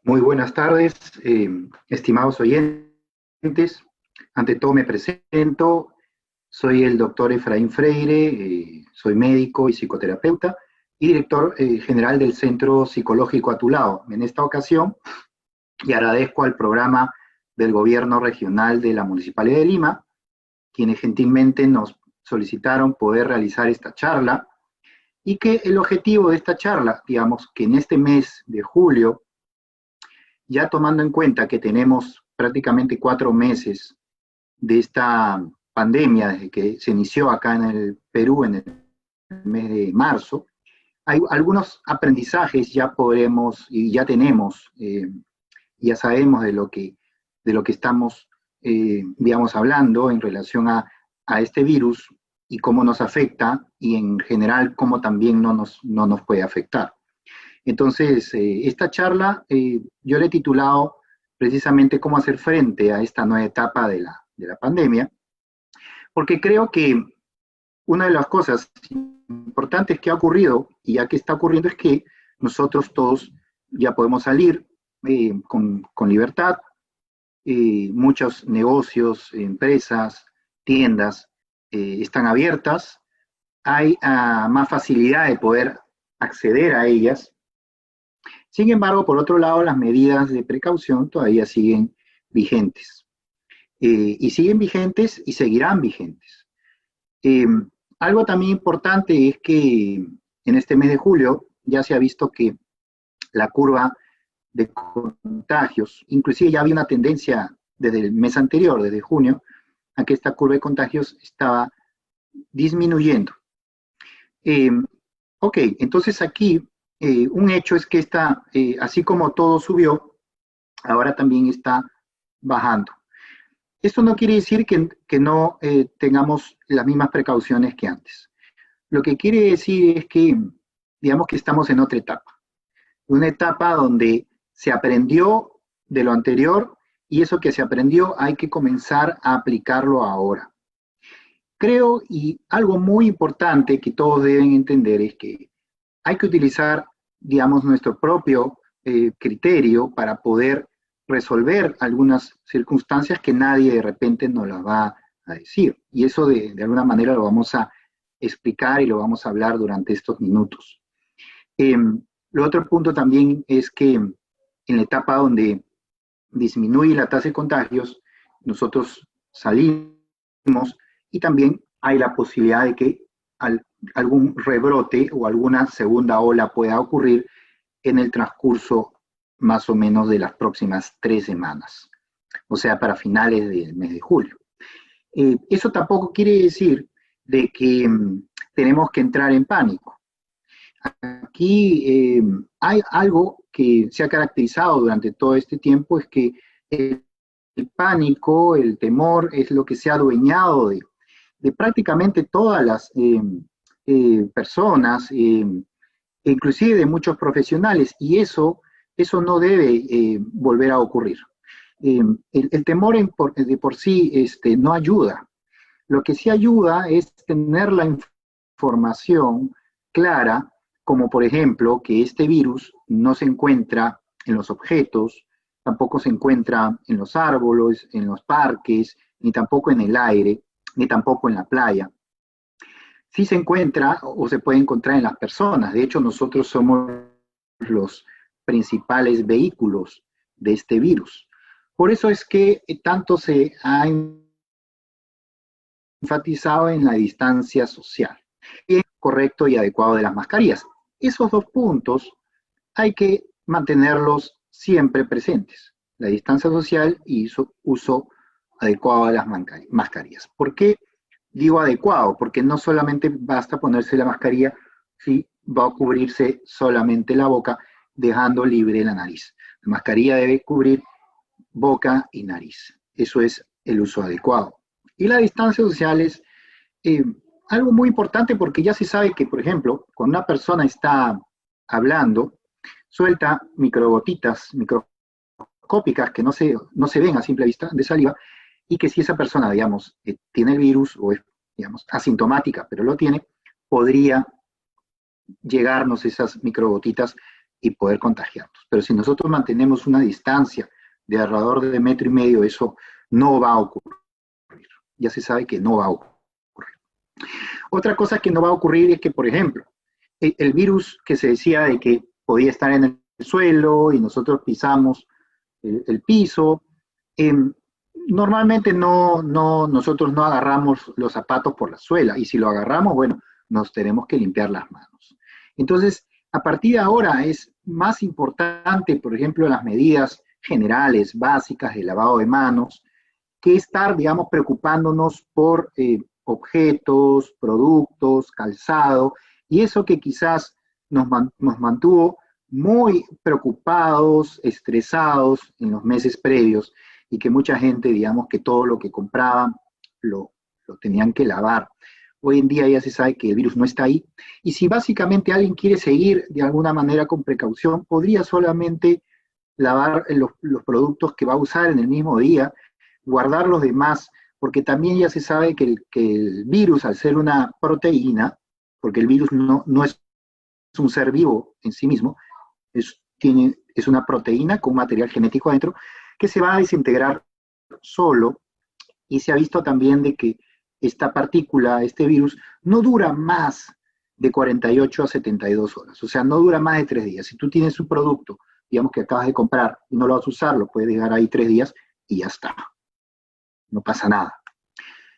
Muy buenas tardes, estimados oyentes. Ante todo me presento, soy el doctor Efraín Freire, soy médico y psicoterapeuta y director general del Centro Psicológico A Tu Lado. En esta ocasión, y agradezco al programa del Gobierno Regional de la Municipalidad de Lima, quienes gentilmente nos solicitaron poder realizar esta charla y que el objetivo de esta charla, digamos que en este mes de julio, ya tomando en cuenta que tenemos prácticamente 4 meses de esta pandemia desde que se inició acá en el Perú en el mes de marzo, hay algunos aprendizajes ya podremos y ya tenemos, ya sabemos de lo que estamos, digamos, hablando en relación a este virus y cómo nos afecta y en general cómo también no nos puede afectar. Entonces, esta charla yo le he titulado precisamente cómo hacer frente a esta nueva etapa de la pandemia, porque creo que una de las cosas importantes que ha ocurrido y ya que está ocurriendo es que nosotros todos ya podemos salir con libertad, muchos negocios, empresas, tiendas están abiertas, hay más facilidad de poder acceder a ellas. Sin embargo, por otro lado, las medidas de precaución todavía siguen vigentes. Y siguen vigentes y seguirán vigentes. Eh, Algo también importante es que en este mes de julio ya se ha visto que la curva de contagios, inclusive ya había una tendencia desde el mes anterior, desde junio, a que esta curva de contagios estaba disminuyendo. Eh, ok, entonces aquí un hecho es que así como todo subió, ahora también está bajando. Esto no quiere decir que no tengamos las mismas precauciones que antes. Lo que quiere decir es que, digamos que estamos en otra etapa. Una etapa donde se aprendió de lo anterior y eso que se aprendió hay que comenzar a aplicarlo ahora. Creo, y algo muy importante que todos deben entender es que hay que utilizar, digamos, nuestro propio criterio para poder resolver algunas circunstancias que nadie de repente nos las va a decir. Y eso de alguna manera lo vamos a explicar y lo vamos a hablar durante estos minutos. Eh, lo otro punto también es que en la etapa donde disminuye la tasa de contagios, nosotros salimos y también hay la posibilidad de que algún rebrote o alguna segunda ola pueda ocurrir en el transcurso más o menos de las próximas 3 semanas, o sea, para finales del mes de julio. Eso tampoco quiere decir de que tenemos que entrar en pánico. Aquí hay algo que se ha caracterizado durante todo este tiempo, es que el pánico, el temor, es lo que se ha adueñado de prácticamente todas las personas, inclusive de muchos profesionales, y eso no debe volver a ocurrir. El temor de por sí no ayuda. Lo que sí ayuda es tener la información clara, como por ejemplo que este virus no se encuentra en los objetos, tampoco se encuentra en los árboles, en los parques, ni tampoco en el aire, ni tampoco en la playa. Sí se encuentra o se puede encontrar en las personas. De hecho, nosotros somos los principales vehículos de este virus. Por eso es que tanto se ha enfatizado en la distancia social y el correcto y adecuado de las mascarillas. Esos dos puntos hay que mantenerlos siempre presentes, la distancia social y su uso adecuado de las mascarillas. ¿Por qué digo adecuado? Porque no solamente basta ponerse la mascarilla si va a cubrirse solamente la boca, dejando libre la nariz. La mascarilla debe cubrir boca y nariz. Eso es el uso adecuado. Y la distancia social es eh, algo muy importante porque ya se sabe que, por ejemplo, cuando una persona está hablando, suelta microgotitas, microscópicas que no se ven a simple vista de saliva, y que si esa persona, digamos, tiene el virus o es, digamos, asintomática, pero lo tiene, podría llegarnos esas microgotitas y poder contagiarnos. Pero si nosotros mantenemos una distancia de alrededor de 1,5 metros, eso no va a ocurrir. Ya se sabe que no va a ocurrir. Otra cosa que no va a ocurrir es que, por ejemplo, el virus que se decía de que podía estar en el suelo y nosotros pisamos el piso, normalmente nosotros no agarramos los zapatos por la suela, y si lo agarramos, bueno, nos tenemos que limpiar las manos. Entonces, a partir de ahora es más importante, por ejemplo, las medidas generales, básicas de lavado de manos, que estar, digamos, preocupándonos por objetos, productos, calzado, y eso que quizás nos mantuvo muy preocupados, estresados en los meses previos, y que mucha gente, digamos, que todo lo que compraban lo tenían que lavar. Hoy en día ya se sabe que el virus no está ahí, y si básicamente alguien quiere seguir de alguna manera con precaución, podría solamente lavar los productos que va a usar en el mismo día, guardar los demás, porque también ya se sabe que el virus, al ser una proteína, porque el virus no es un ser vivo en sí mismo, es una proteína con material genético adentro, que se va a desintegrar solo, y se ha visto también de que esta partícula, este virus, no dura más de 48 a 72 horas, o sea, no dura más de 3 días. Si tú tienes un producto, digamos que acabas de comprar y no lo vas a usar, lo puedes dejar ahí 3 días y ya está, no pasa nada.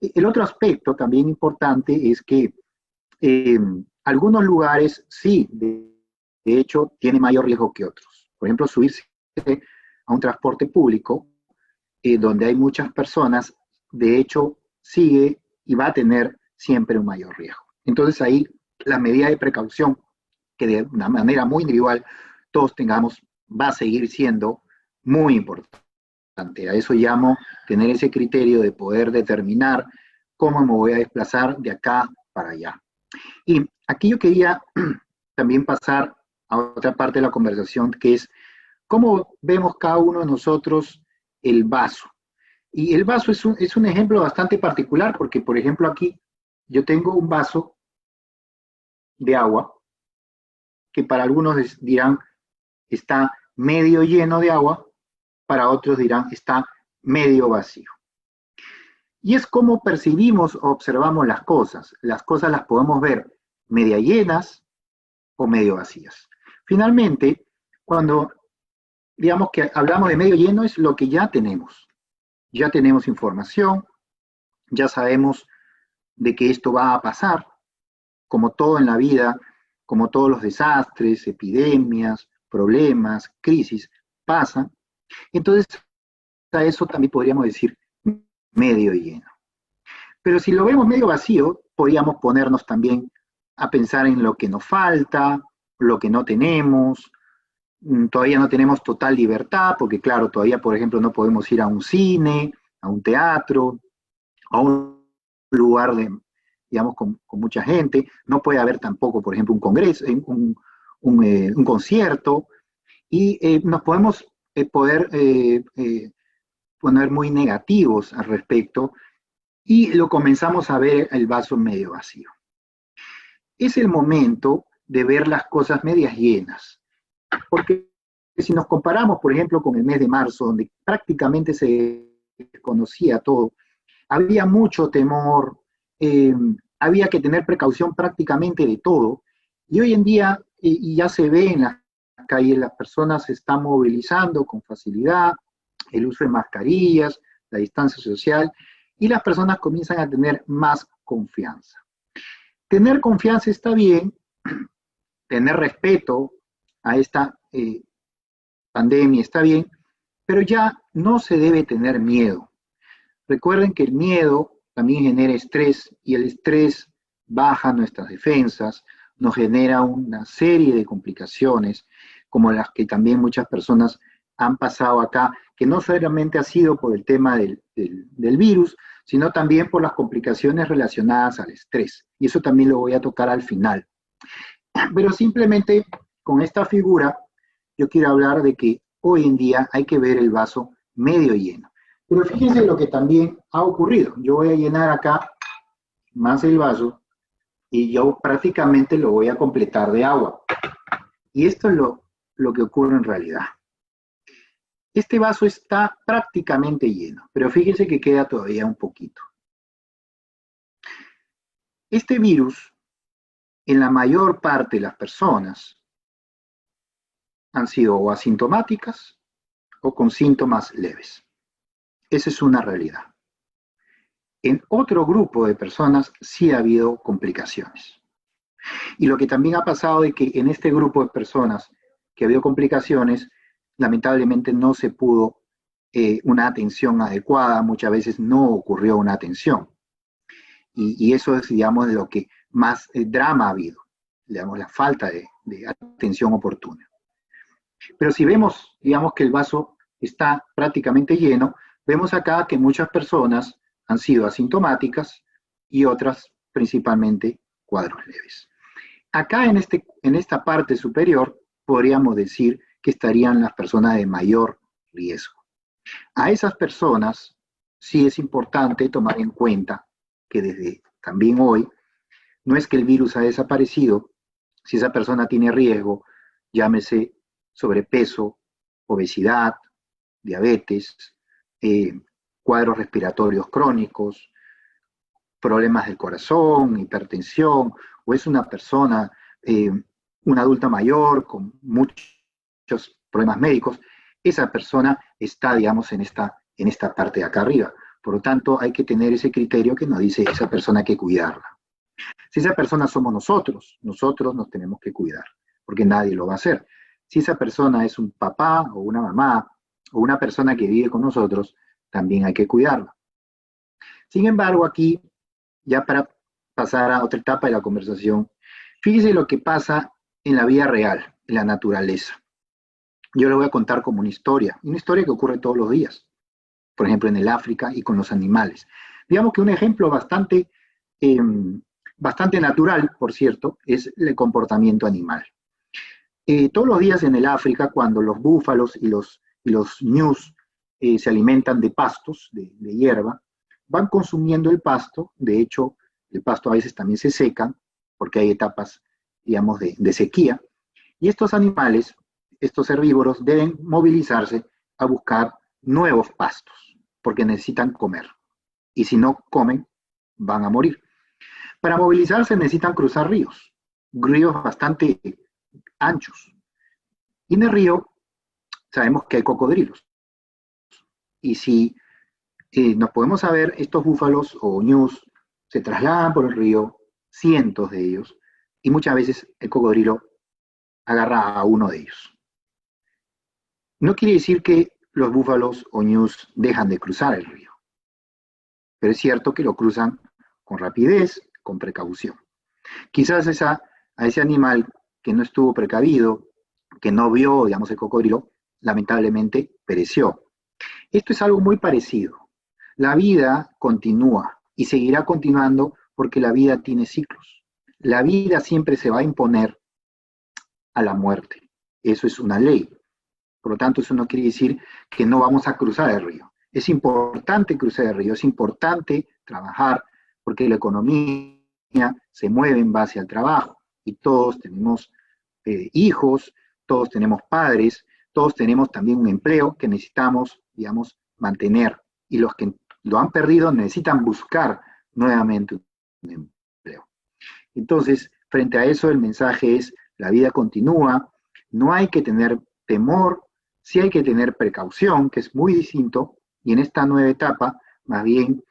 El otro aspecto también importante es que algunos lugares sí, de hecho, tienen mayor riesgo que otros. Por ejemplo, subirse a un transporte público donde hay muchas personas, de hecho, sigue y va a tener siempre un mayor riesgo. Entonces ahí la medida de precaución, que de una manera muy individual todos tengamos, va a seguir siendo muy importante. A eso llamo tener ese criterio de poder determinar cómo me voy a desplazar de acá para allá. Y aquí yo quería también pasar a otra parte de la conversación, que es cómo vemos cada uno de nosotros el vaso. Y el vaso es un ejemplo bastante particular, porque, por ejemplo, aquí yo tengo un vaso de agua, que para algunos dirán está medio lleno de agua, para otros dirán está medio vacío. Y es como percibimos o observamos las cosas. Las cosas las podemos ver media llenas o medio vacías. Finalmente, cuando digamos que hablamos de medio lleno, es lo que ya tenemos. Ya tenemos información, ya sabemos de que esto va a pasar, como todo en la vida, como todos los desastres, epidemias, problemas, crisis, pasan. Entonces, a eso también podríamos decir medio lleno. Pero si lo vemos medio vacío, podríamos ponernos también a pensar en lo que nos falta, lo que no tenemos. Todavía no tenemos total libertad, porque claro, todavía, por ejemplo, no podemos ir a un cine, a un teatro, a un lugar digamos, con mucha gente. No puede haber tampoco, por ejemplo, un congreso, un concierto, y nos podemos poner muy negativos al respecto, y lo comenzamos a ver el vaso medio vacío. Es el momento de ver las cosas medias llenas, porque si nos comparamos, por ejemplo, con el mes de marzo, donde prácticamente se desconocía todo, había mucho temor, había que tener precaución prácticamente de todo, y hoy en día, y ya se ve en las calles, las personas se están movilizando con facilidad, el uso de mascarillas, la distancia social, y las personas comienzan a tener más confianza. Tener confianza está bien, tener respeto a esta pandemia está bien, pero ya no se debe tener miedo. Recuerden que el miedo también genera estrés, y el estrés baja nuestras defensas, nos genera una serie de complicaciones, como las que también muchas personas han pasado acá, que no solamente ha sido por el tema del virus, sino también por las complicaciones relacionadas al estrés. Y eso también lo voy a tocar al final. Pero simplemente con esta figura, yo quiero hablar de que hoy en día hay que ver el vaso medio lleno. Pero fíjense lo que también ha ocurrido. Yo voy a llenar acá más el vaso y yo prácticamente lo voy a completar de agua. Y esto es lo que ocurre en realidad. Este vaso está prácticamente lleno, pero fíjense que queda todavía un poquito. Este virus, en la mayor parte de las personas, han sido o asintomáticas o con síntomas leves. Esa es una realidad. En otro grupo de personas sí ha habido complicaciones. Y lo que también ha pasado es que en este grupo de personas que ha habido complicaciones, lamentablemente no se pudo una atención adecuada, muchas veces no ocurrió una atención. Y eso es, digamos, de lo que más drama ha habido, digamos, la falta de atención oportuna. Pero si vemos, digamos, que el vaso está prácticamente lleno, vemos acá que muchas personas han sido asintomáticas y otras principalmente cuadros leves. Acá en esta parte superior podríamos decir que estarían las personas de mayor riesgo. A esas personas sí es importante tomar en cuenta que desde también hoy no es que el virus ha desaparecido, si esa persona tiene riesgo, llámese sobrepeso, obesidad, diabetes, cuadros respiratorios crónicos, problemas del corazón, hipertensión, o es una persona, una adulta mayor con muchos problemas médicos, esa persona está, digamos, en esta parte de acá arriba. Por lo tanto, hay que tener ese criterio que nos dice esa persona hay que cuidarla. Si esa persona somos nosotros nos tenemos que cuidar, porque nadie lo va a hacer. Si esa persona es un papá o una mamá o una persona que vive con nosotros, también hay que cuidarla. Sin embargo, aquí, ya para pasar a otra etapa de la conversación, fíjese lo que pasa en la vida real, en la naturaleza. Yo le voy a contar como una historia que ocurre todos los días, por ejemplo en el África y con los animales. Digamos que un ejemplo bastante natural, por cierto, es el comportamiento animal. Todos los días en el África, cuando los búfalos y los ñus se alimentan de pastos, de hierba, van consumiendo el pasto. De hecho, el pasto a veces también se seca, porque hay etapas, digamos, de sequía. Y estos animales, estos herbívoros, deben movilizarse a buscar nuevos pastos, porque necesitan comer. Y si no comen, van a morir. Para movilizarse necesitan cruzar ríos bastante anchos. Y en el río sabemos que hay cocodrilos. Y si nos podemos saber, estos búfalos o ñus se trasladan por el río, cientos de ellos, y muchas veces el cocodrilo agarra a uno de ellos. No quiere decir que los búfalos o ñus dejan de cruzar el río, pero es cierto que lo cruzan con rapidez, con precaución. Quizás a ese animal que no estuvo precavido, que no vio, digamos, el cocodrilo, lamentablemente pereció. Esto es algo muy parecido. La vida continúa y seguirá continuando porque la vida tiene ciclos. La vida siempre se va a imponer a la muerte. Eso es una ley. Por lo tanto, eso no quiere decir que no vamos a cruzar el río. Es importante cruzar el río, es importante trabajar porque la economía se mueve en base al trabajo y todos tenemos hijos, todos tenemos padres, todos tenemos también un empleo que necesitamos, digamos, mantener, y los que lo han perdido necesitan buscar nuevamente un empleo. Entonces, frente a eso, el mensaje es: la vida continúa, no hay que tener temor, sí hay que tener precaución, que es muy distinto, y en esta nueva etapa, más bien,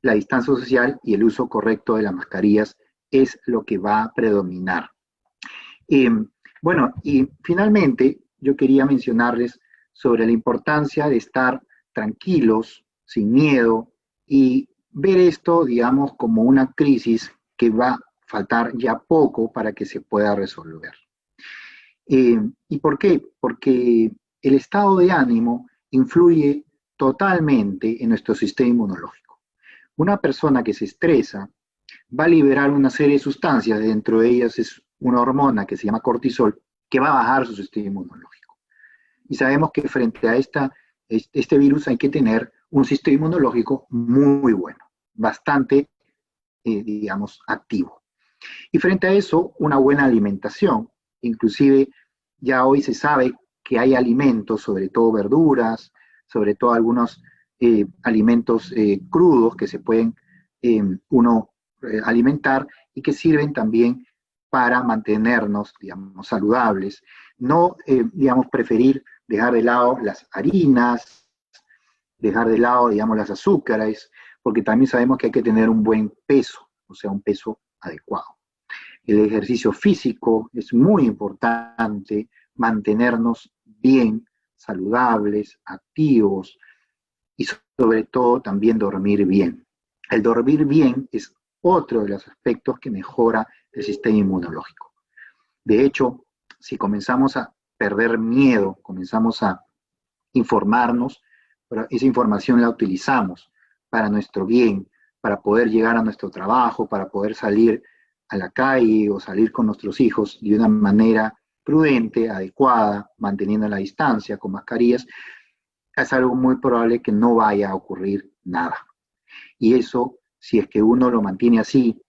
la distancia social y el uso correcto de las mascarillas es lo que va a predominar. Bueno, y finalmente yo quería mencionarles sobre la importancia de estar tranquilos, sin miedo, y ver esto, digamos, como una crisis que va a faltar ya poco para que se pueda resolver. ¿Y por qué? Porque el estado de ánimo influye totalmente en nuestro sistema inmunológico. Una persona que se estresa va a liberar una serie de sustancias, dentro de ellas es una hormona que se llama cortisol, que va a bajar su sistema inmunológico. Y sabemos que frente a este virus hay que tener un sistema inmunológico muy bueno, bastante, digamos, activo. Y frente a eso, una buena alimentación, inclusive ya hoy se sabe que hay alimentos, sobre todo verduras, sobre todo algunos alimentos crudos que se pueden uno alimentar y que sirven también para mantenernos, digamos, saludables. No, digamos, preferir dejar de lado las harinas, dejar de lado, digamos, las azúcares, porque también sabemos que hay que tener un buen peso, o sea, un peso adecuado. El ejercicio físico es muy importante, mantenernos bien, saludables, activos y sobre todo también dormir bien. El dormir bien es otro de los aspectos que mejora el sistema inmunológico. De hecho, si comenzamos a perder miedo, comenzamos a informarnos, pero esa información la utilizamos para nuestro bien, para poder llegar a nuestro trabajo, para poder salir a la calle o salir con nuestros hijos de una manera prudente, adecuada, manteniendo la distancia, con mascarillas, es algo muy probable que no vaya a ocurrir nada. Y eso, si es que uno lo mantiene así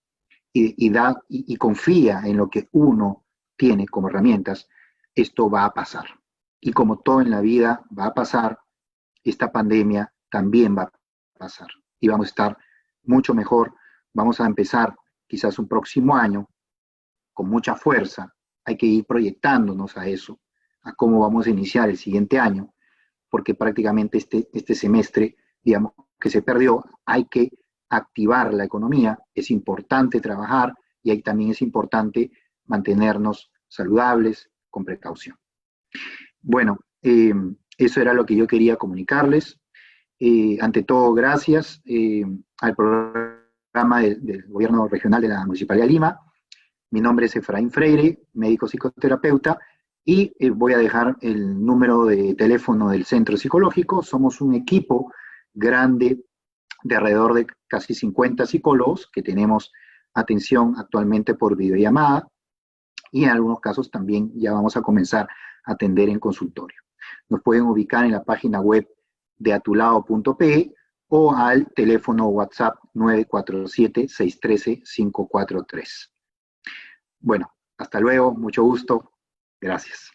y confía en lo que uno tiene como herramientas, esto va a pasar. Y como todo en la vida va a pasar, esta pandemia también va a pasar. Y vamos a estar mucho mejor. Vamos a empezar quizás un próximo año con mucha fuerza. Hay que ir proyectándonos a eso, a cómo vamos a iniciar el siguiente año, porque prácticamente este semestre, digamos, que se perdió, hay que activar la economía, es importante trabajar y ahí también es importante mantenernos saludables con precaución. Bueno, eso era lo que yo quería comunicarles. Ante todo, gracias al programa del Gobierno Regional de la Municipalidad de Lima. Mi nombre es Efraín Freire, médico psicoterapeuta, y voy a dejar el número de teléfono del centro psicológico. Somos un equipo grande de alrededor de casi 50 psicólogos que tenemos atención actualmente por videollamada y en algunos casos también ya vamos a comenzar a atender en consultorio. Nos pueden ubicar en la página web de atulado.pe o al teléfono WhatsApp 947-613-543. Bueno, hasta luego, mucho gusto, gracias.